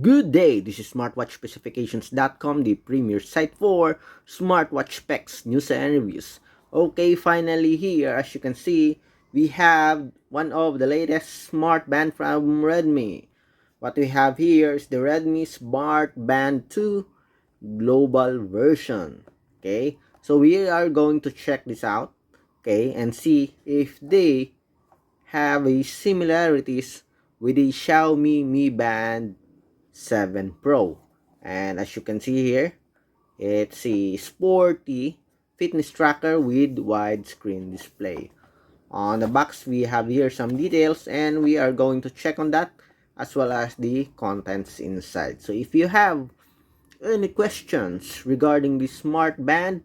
Good day, this is smartwatchspecifications.com, the premier site for smartwatch specs, news and reviews. Okay, finally here, as you can see, we have one of the latest smartband from Redmi. What we have here is the Redmi Smartband 2 global version. Okay, so we are going to check this out, okay, and see if they have a similarities with the Xiaomi Mi Band 7 Pro. And as you can see here, it's a sporty fitness tracker with widescreen display. On the box, we have here some details and we are going to check on that as well as the contents inside. So if you have any questions regarding the smart band,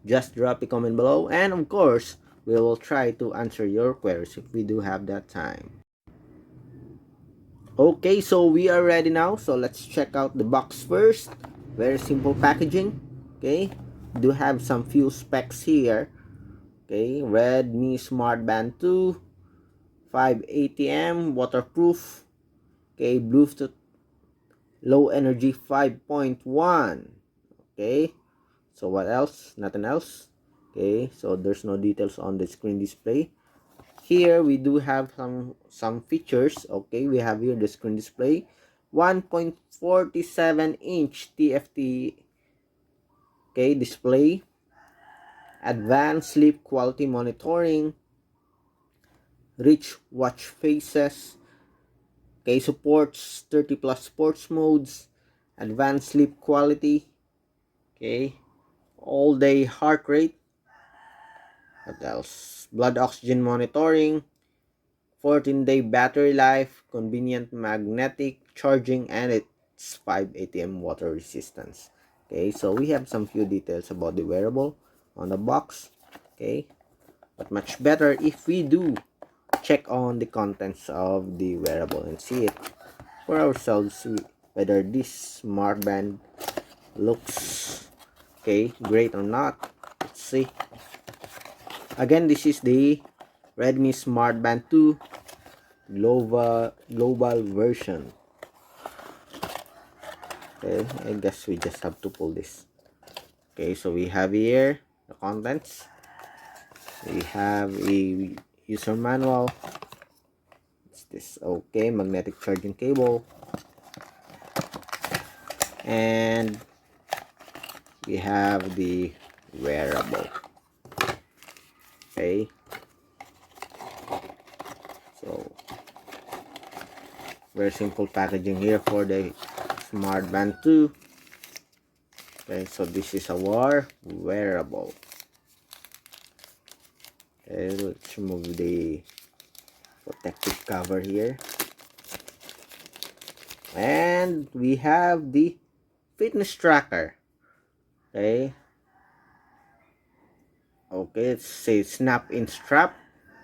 just drop a comment below, and of course, we will try to answer your queries if we do have that time. Okay, so we are ready now. So let's check out the box first. Very simple packaging. Okay, do have some few specs here. Okay, Redmi Smartband 2, 5 ATM, waterproof. Okay, Bluetooth low energy 5.1. Okay, so what else? Nothing else. Okay, so there's no details on the screen display. Here we do have some features. Okay, we have here the screen display, 1.47-inch TFT, okay, display, advanced sleep quality monitoring, rich watch faces, okay, supports 30 plus sports modes, advanced sleep quality, okay, all day heart rate, what else, blood oxygen monitoring, 14-day battery life, convenient magnetic charging, and it's 5 ATM water resistance. Okay, so we have some few details about the wearable on the box. Okay, but much better if we do check on the contents of the wearable and see it for ourselves, whether this smartband looks okay great or not. Let's see. Again, this is the Redmi Smartband 2 global version. Okay, I guess we just have to pull this. Okay, so we have here the contents. We have a user manual. It's this. Okay, magnetic charging cable, and we have the wearable. Okay, so very simple packaging here for the Smartband 2. Okay, so this is our wearable. Okay, let's remove the protective cover here, and we have the fitness tracker. Okay, it says snap in strap.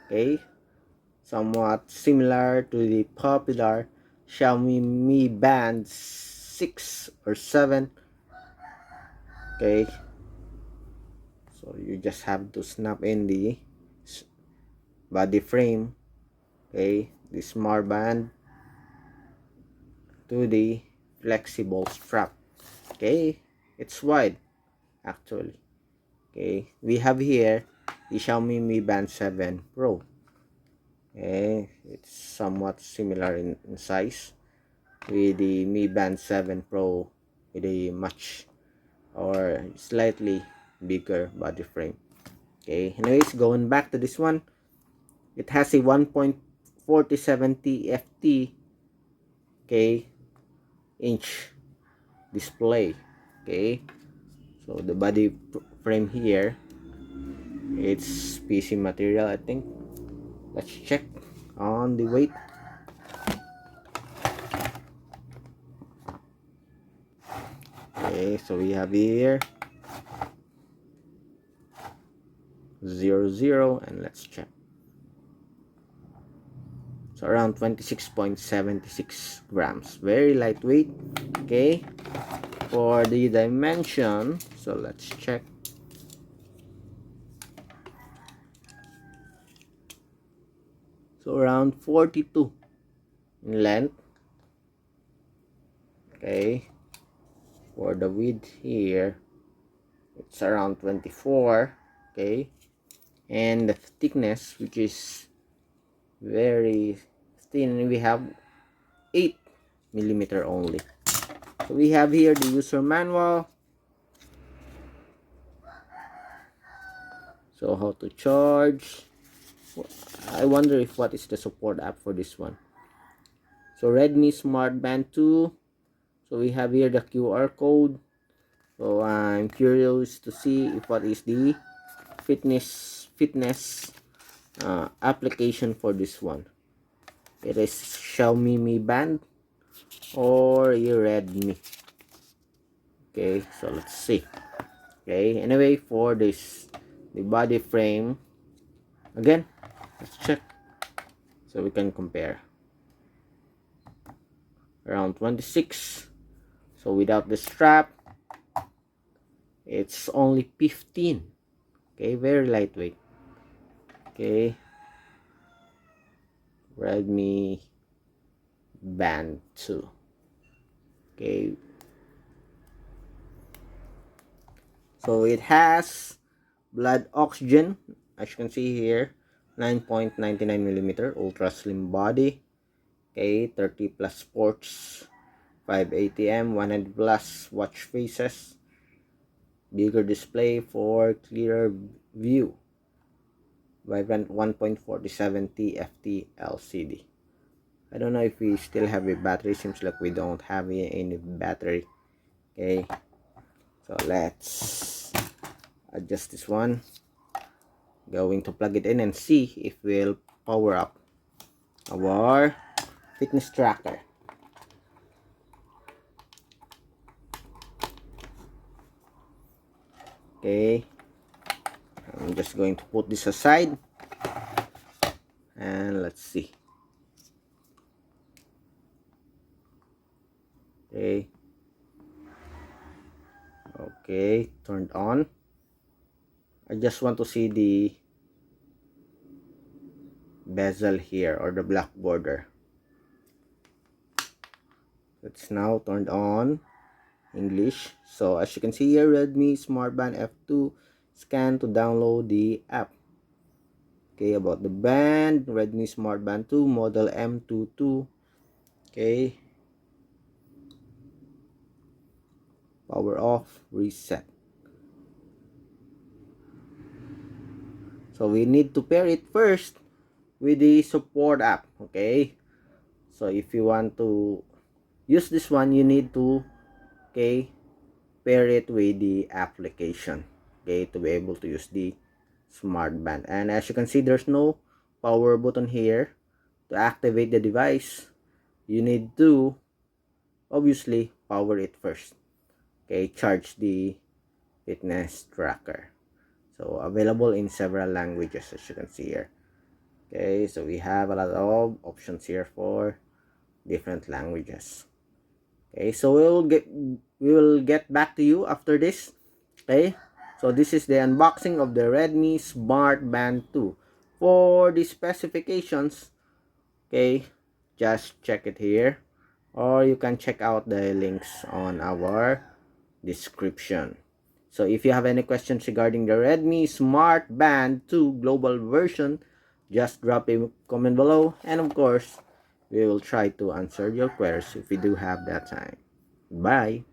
Okay, somewhat similar to the popular Xiaomi Mi Band 6 or 7. Okay, so you just have to snap in the body frame, okay, the smart band to the flexible strap. Okay, it's wide actually. Okay, we have here the Xiaomi Mi Band 7 Pro. Okay, it's somewhat similar in size with the Mi Band 7 Pro with a much or slightly bigger body frame. Okay, anyways, going back to this one, it has a 1.47 TFT, okay, inch display. Okay, so the body frame here, it's PC material, I think. Let's check on the weight. Okay, so we have here 00, and let's check. So around 26.76 grams, very lightweight. Okay, for the dimension, so let's check. So around 42 in length. Okay, for the width here, it's around 24. Okay, and the thickness, which is very thin, we have 8 mm only. So we have here the user manual. So how to charge. I wonder if what is the support app for this one. So Redmi Smartband 2. So we have here the QR code. So I'm curious to see if what is the fitness application for this one. It is Xiaomi Mi Band or a Redmi. Okay, so let's see. Okay, anyway, for this, the body frame, again, let's check so we can compare. Around 26. So without the strap, it's only 15. Okay, very lightweight. Okay, Redmi Band 2. Okay, so it has blood oxygen, as you can see here, 9.99 mm, ultra slim body. Okay, 30 plus ports, 5 ATM, 100 plus watch faces, bigger display for clearer view, vibrant 1.47 TFT LCD. I don't know if we still have a battery. Seems like we don't have any battery. Okay, so let's adjust this one. Going to plug it in and see if we'll power up our fitness tracker. Okay, I'm just going to put this aside and let's see. Okay, okay, turned on. I just want to see the bezel here, or the black border. It's now turned on. English. So as you can see here, Redmi Smartband F2, scan to download the app. Okay, about the band, Redmi Smartband 2, model M22. Okay, power off, reset. So we need to pair it first with the support app. Okay, so if you want to use this one, you need to, okay, pair it with the application, okay, to be able to use the Smartband. And as you can see, there's no power button here. To activate the device, you need to obviously power it first. Okay, charge the fitness tracker. So available in several languages, as you can see here. Okay, so we have a lot of options here for different languages. Okay, so we will get back to you after this. Okay, so this is the unboxing of the Redmi Smartband 2. For the specifications, okay, just check it here, or you can check out the links on our description. So if you have any questions regarding the Redmi Smartband 2 global version, just drop a comment below, and of course we will try to answer your queries if we do have that time. Bye.